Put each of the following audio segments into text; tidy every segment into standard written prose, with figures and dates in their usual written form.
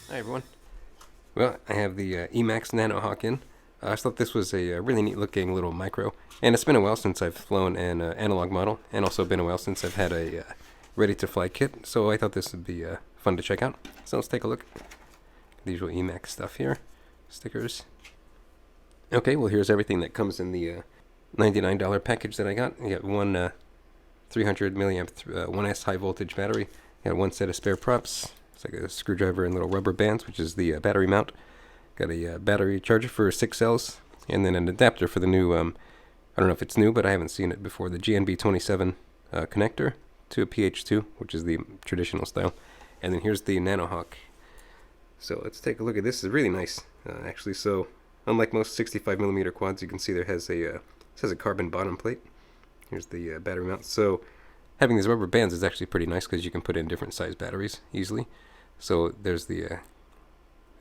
Hi everyone. Well, I have the EMAX Nanohawk in. I thought this was a really neat looking little micro, and it's been a while since I've flown an analog model, and also been a while since I've had a ready to fly kit, so I thought this would be fun to check out. So let's take a look. The usual EMAX stuff here. Stickers. Okay, well here's everything that comes in the $99 package that I got. You got one 300 milliamp 1S high voltage battery. You got one set of spare props. It's like a screwdriver and little rubber bands, which is the battery mount. Got a battery charger for 6 cells, and then an adapter for the new, I don't know if it's new, but I haven't seen it before, the GNB27 connector to a PH2, which is the traditional style. And then here's the Nanohawk. So let's take a look at this. It's really nice, actually. So unlike most 65mm quads, you can see there has a says a carbon bottom plate. Here's the battery mount. So having these rubber bands is actually pretty nice because you can put in different size batteries easily. So there's the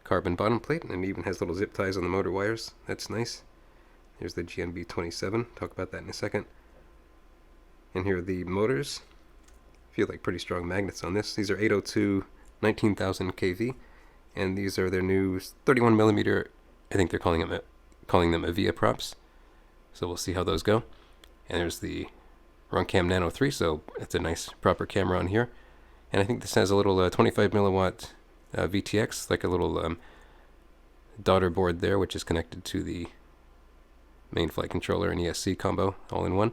carbon bottom plate, and it even has little zip ties on the motor wires. That's nice. Here's the GNB27. Talk about that in a second. And here are the motors. Feel like pretty strong magnets on this. These are 802 19,000 kV, and these are their new 31mm. I think they're calling them Avia props. So we'll see how those go. And there's the Runcam Nano 3, so it's a nice proper camera on here. And I think this has a little 25 milliwatt VTX, like a little daughter board there, which is connected to the main flight controller and ESC combo all in one.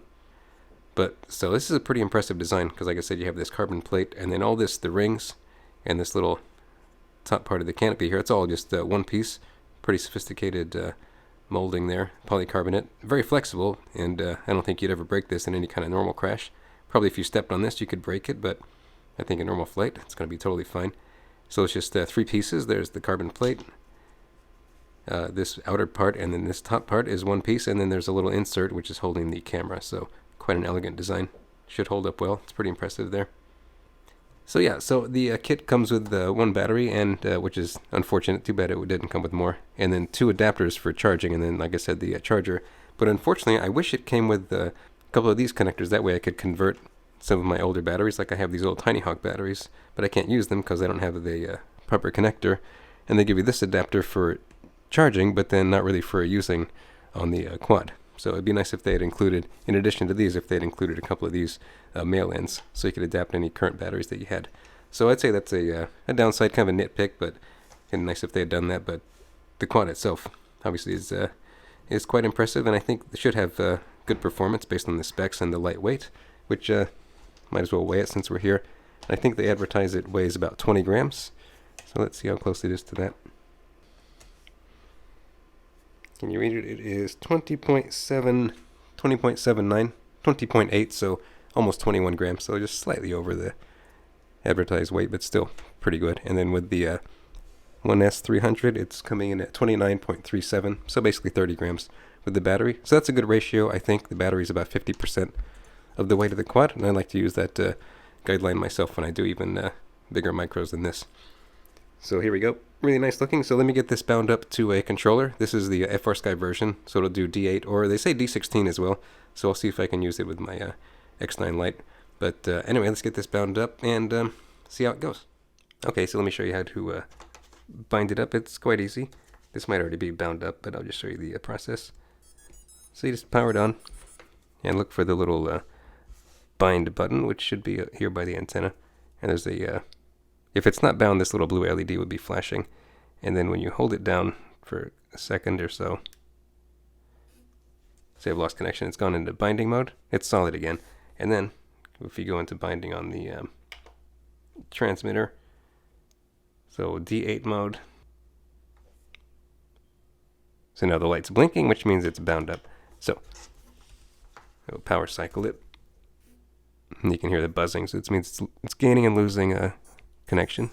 But so this is a pretty impressive design because, like I said, you have this carbon plate, and then all this, the rings, and this little top part of the canopy here. It's all just one piece. Pretty sophisticated molding there, polycarbonate, very flexible, and I don't think you'd ever break this in any kind of normal crash. Probably if you stepped on this, you could break it, but I think in normal flight, it's going to be totally fine. So it's just 3 pieces. There's the carbon plate, this outer part, and then this top part is one piece, and then there's a little insert which is holding the camera. So quite an elegant design. Should hold up well. It's pretty impressive there. So yeah, so the kit comes with one battery, and which is unfortunate. Too bad it didn't come with more. And then 2 adapters for charging, and then, like I said, the charger. But unfortunately, I wish it came with a couple of these connectors. That way I could convert some of my older batteries. Like I have these old Tiny Hawk batteries, but I can't use them because I don't have the proper connector. And they give you this adapter for charging, but then not really for using on the quad. So it'd be nice if they had included, in addition to these, if they had included a couple of these male-ends, so you could adapt any current batteries that you had. So I'd say that's a downside, kind of a nitpick, but it'd be nice if they had done that. But the quad itself, obviously, is quite impressive, and I think it should have good performance based on the specs and the lightweight, which might as well weigh it since we're here. I think they advertise it weighs about 20 grams, so let's see how close it is to that. Can you read it? It is 20.7, 20.79, 20.8, so almost 21 grams, so just slightly over the advertised weight, but still pretty good. And then with the 1S 300, it's coming in at 29.37, so basically 30 grams with the battery. So that's a good ratio. I think the battery is about 50% of the weight of the quad, and I like to use that guideline myself when I do even bigger micros than this. So here we go. Really nice looking. So let me get this bound up to a controller. This is the FrSky version, so it'll do D8, or they say D16 as well. So I'll see if I can use it with my X9 Lite. But anyway, let's get this bound up and see how it goes. Okay, so let me show you how to bind it up. It's quite easy. This might already be bound up, but I'll just show you the process. So you just power it on and look for the little bind button, which should be here by the antenna. And there's a if it's not bound, this little blue LED would be flashing. And then when you hold it down for a second or so, say I've lost connection, it's gone into binding mode. It's solid again. And then if you go into binding on the transmitter, so D8 mode. So now the light's blinking, which means it's bound up. So I'll power cycle it. And you can hear the buzzing, so it means it's gaining and losing a connection.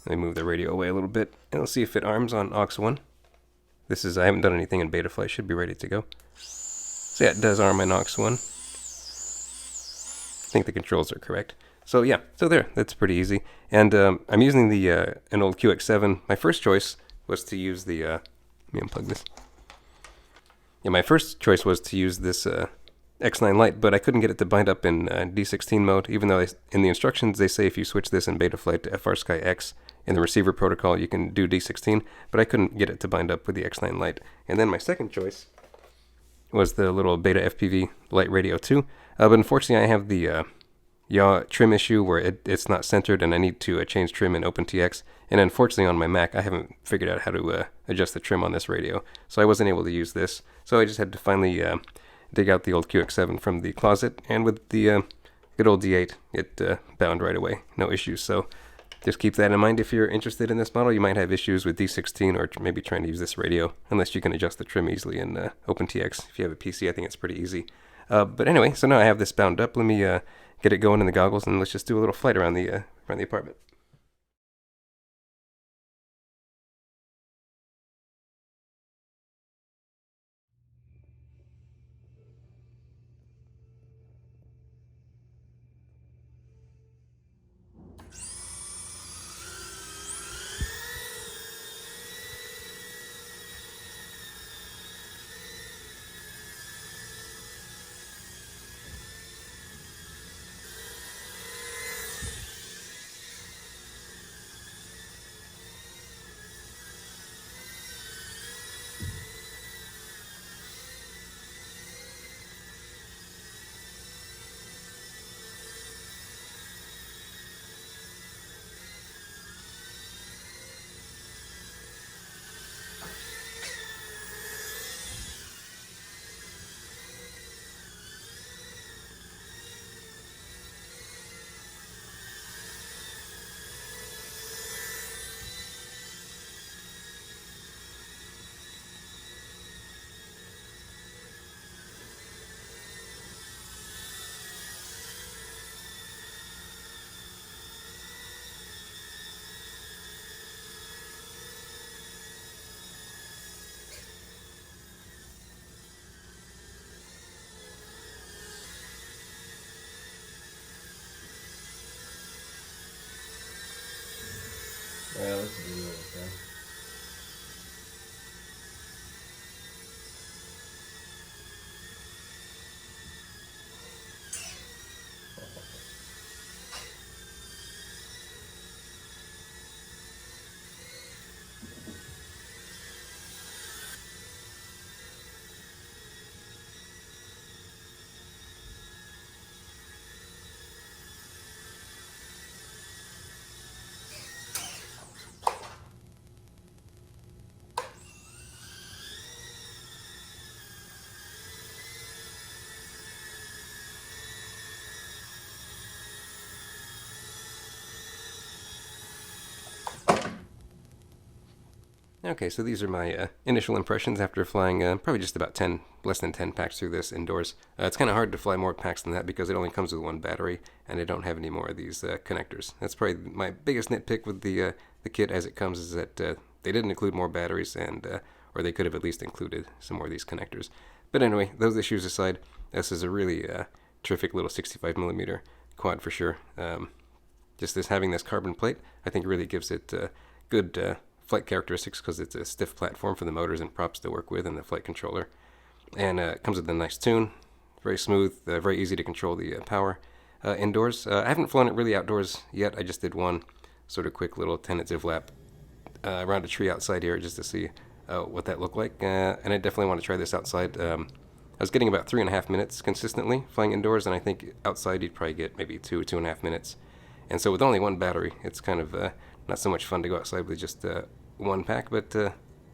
Let me move the radio away a little bit, and we'll see if it arms on aux1. This is, I haven't done anything in beta flight, should be ready to go. So yeah, it does arm on aux1. I think the controls are correct. So yeah, so there, that's pretty easy. And I'm using the an old QX7. My first choice was to use the, let me unplug this. Yeah, my first choice was to use this X9 Lite, but I couldn't get it to bind up in D16 mode, even though in the instructions they say if you switch this in Betaflight to FrSky X in the receiver protocol, you can do D16, but I couldn't get it to bind up with the X9 Lite. And then my second choice was the little Beta FPV Light Radio 2, but unfortunately I have the yaw trim issue where it's not centered and I need to change trim in OpenTX, and unfortunately on my Mac I haven't figured out how to adjust the trim on this radio, so I wasn't able to use this, so I just had to finally dig out the old QX7 from the closet, and with the good old D8 it bound right away, no issues. So just keep that in mind if you're interested in this model. You might have issues with D16 or maybe trying to use this radio, unless you can adjust the trim easily in OpenTX. If you have a PC, I think it's pretty easy. But anyway, so now I have this bound up. Let me get it going in the goggles, and let's just do a little flight around the apartment. Well, let's do this then. Okay, so these are my initial impressions after flying probably just about less than 10 packs through this indoors. It's kind of hard to fly more packs than that because it only comes with one battery, and I don't have any more of these connectors. That's probably my biggest nitpick with the kit as it comes, is that they didn't include more batteries, and or they could have at least included some more of these connectors. But anyway, those issues aside, this is a really terrific little 65mm quad for sure. Just having this carbon plate, I think really gives it good flight characteristics because it's a stiff platform for the motors and props to work with and the flight controller. And it comes with a nice tune, very smooth, very easy to control the power indoors. I haven't flown it really outdoors yet. I just did one sort of quick little tentative lap around a tree outside here just to see what that looked like. And I definitely want to try this outside. I was getting about 3.5 minutes consistently flying indoors, and I think outside you'd probably get maybe 2.5 minutes. And so with only one battery, it's kind of not so much fun to go outside with just one pack, but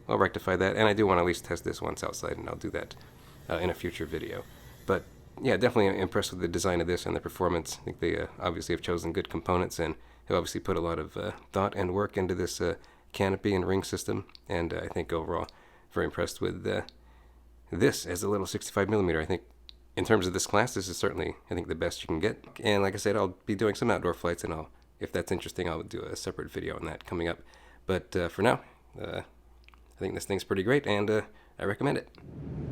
I'll rectify that. And I do want to at least test this once outside, and I'll do that in a future video. But yeah, definitely impressed with the design of this and the performance. I think they obviously have chosen good components and have obviously put a lot of thought and work into this canopy and ring system. And I think overall, very impressed with this as a little 65mm. I think in terms of this class, this is certainly, I think, the best you can get. And like I said, I'll be doing some outdoor flights, and if that's interesting, I'll do a separate video on that coming up. But for now, I think this thing's pretty great, and I recommend it.